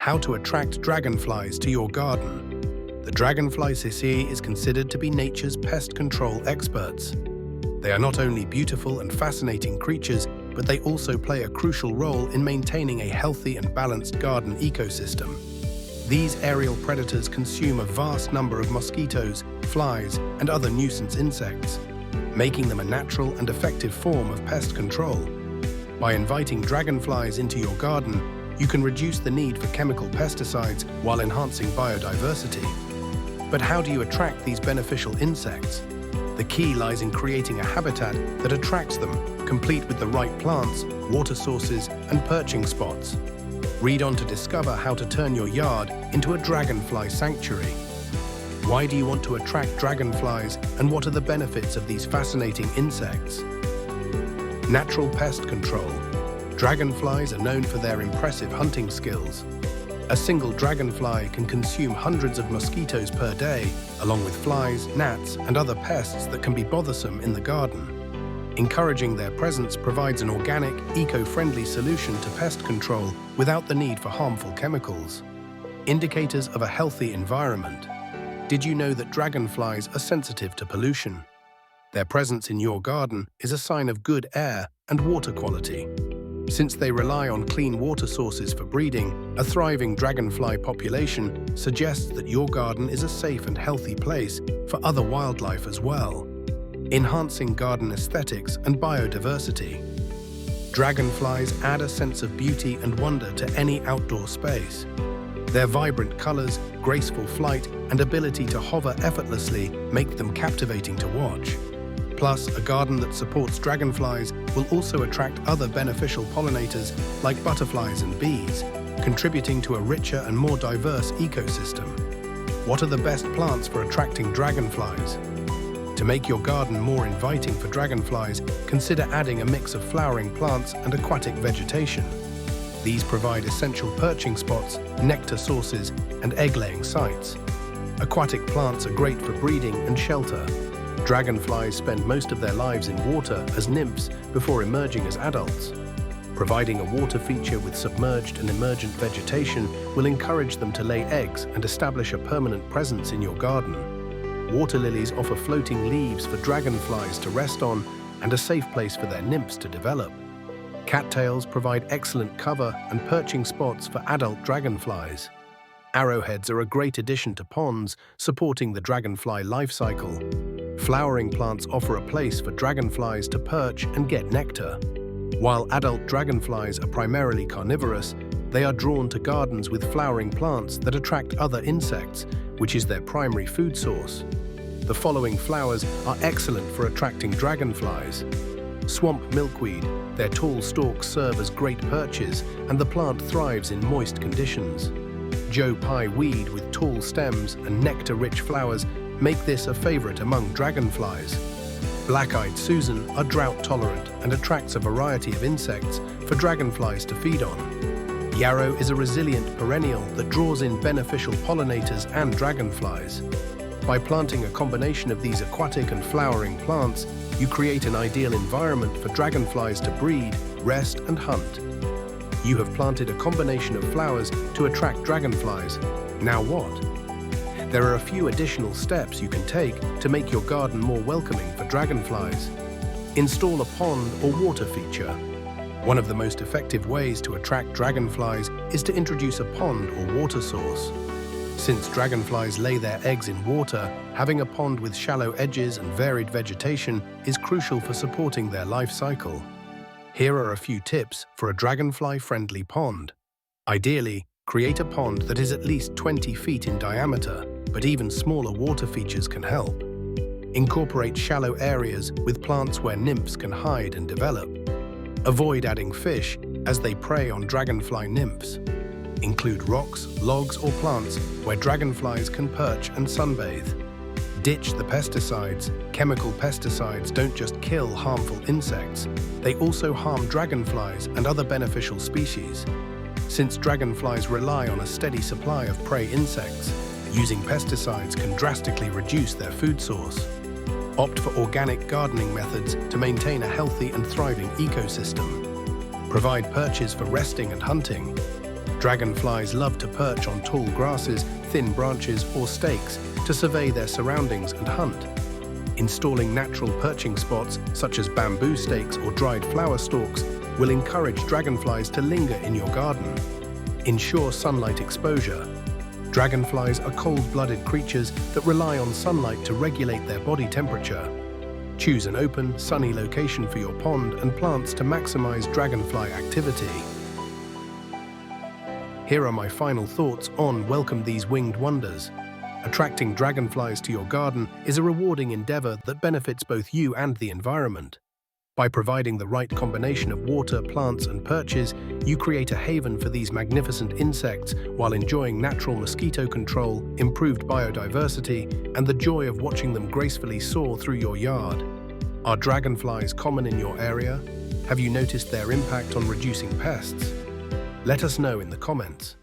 How to attract dragonflies to your garden. The dragonfly sissi is considered to be nature's pest control experts. They are not only beautiful and fascinating creatures, but they also play a crucial role in maintaining a healthy and balanced garden ecosystem. These aerial predators consume a vast number of mosquitoes, flies, and other nuisance insects, making them a natural and effective form of pest control. By inviting dragonflies into your garden, you can reduce the need for chemical pesticides while enhancing biodiversity. But how do you attract these beneficial insects? The key lies in creating a habitat that attracts them, complete with the right plants, water sources, and perching spots. Read on to discover how to turn your yard into a dragonfly sanctuary. Why do you want to attract dragonflies, and what are the benefits of these fascinating insects? Natural pest control. Dragonflies are known for their impressive hunting skills. A single dragonfly can consume hundreds of mosquitoes per day, along with flies, gnats, and other pests that can be bothersome in the garden. Encouraging their presence provides an organic, eco-friendly solution to pest control without the need for harmful chemicals. Indicators of a healthy environment. Did you know that dragonflies are sensitive to pollution? Their presence in your garden is a sign of good air and water quality. Since they rely on clean water sources for breeding, a thriving dragonfly population suggests that your garden is a safe and healthy place for other wildlife as well. Enhancing garden aesthetics and biodiversity. Dragonflies add a sense of beauty and wonder to any outdoor space. Their vibrant colors, graceful flight, and ability to hover effortlessly make them captivating to watch. Plus, a garden that supports dragonflies will also attract other beneficial pollinators like butterflies and bees, contributing to a richer and more diverse ecosystem. What are the best plants for attracting dragonflies? To make your garden more inviting for dragonflies, consider adding a mix of flowering plants and aquatic vegetation. These provide essential perching spots, nectar sources, and egg-laying sites. Aquatic plants are great for breeding and shelter. Dragonflies spend most of their lives in water as nymphs before emerging as adults. Providing a water feature with submerged and emergent vegetation will encourage them to lay eggs and establish a permanent presence in your garden. Water lilies offer floating leaves for dragonflies to rest on and a safe place for their nymphs to develop. Cattails provide excellent cover and perching spots for adult dragonflies. Arrowheads are a great addition to ponds, supporting the dragonfly life cycle. Flowering plants offer a place for dragonflies to perch and get nectar. While adult dragonflies are primarily carnivorous, they are drawn to gardens with flowering plants that attract other insects, which is their primary food source. The following flowers are excellent for attracting dragonflies. Swamp milkweed. Their tall stalks serve as great perches, and the plant thrives in moist conditions. Joe Pye weed with tall stems and nectar-rich flowers make this a favorite among dragonflies. Black-eyed Susan are drought-tolerant and attracts a variety of insects for dragonflies to feed on. Yarrow is a resilient perennial that draws in beneficial pollinators and dragonflies. By planting a combination of these aquatic and flowering plants, you create an ideal environment for dragonflies to breed, rest, and hunt. You have planted a combination of flowers to attract dragonflies. Now what? There are a few additional steps you can take to make your garden more welcoming for dragonflies. Install a pond or water feature. One of the most effective ways to attract dragonflies is to introduce a pond or water source. Since dragonflies lay their eggs in water, having a pond with shallow edges and varied vegetation is crucial for supporting their life cycle. Here are a few tips for a dragonfly-friendly pond. Ideally, create a pond that is at least 20 feet in diameter, but even smaller water features can help. Incorporate shallow areas with plants where nymphs can hide and develop. Avoid adding fish, as they prey on dragonfly nymphs. Include rocks, logs, or plants where dragonflies can perch and sunbathe. Ditch the pesticides. Chemical pesticides don't just kill harmful insects, they also harm dragonflies and other beneficial species. Since dragonflies rely on a steady supply of prey insects, using pesticides can drastically reduce their food source. Opt for organic gardening methods to maintain a healthy and thriving ecosystem. Provide perches for resting and hunting. Dragonflies love to perch on tall grasses, thin branches, or stakes to survey their surroundings and hunt. Installing natural perching spots, such as bamboo stakes or dried flower stalks, will encourage dragonflies to linger in your garden. Ensure sunlight exposure. Dragonflies are cold-blooded creatures that rely on sunlight to regulate their body temperature. Choose an open, sunny location for your pond and plants to maximize dragonfly activity. Here are my final thoughts on Welcome These Winged Wonders. Attracting dragonflies to your garden is a rewarding endeavor that benefits both you and the environment. By providing the right combination of water, plants, and perches, you create a haven for these magnificent insects while enjoying natural mosquito control, improved biodiversity, and the joy of watching them gracefully soar through your yard. Are dragonflies common in your area? Have you noticed their impact on reducing pests? Let us know in the comments.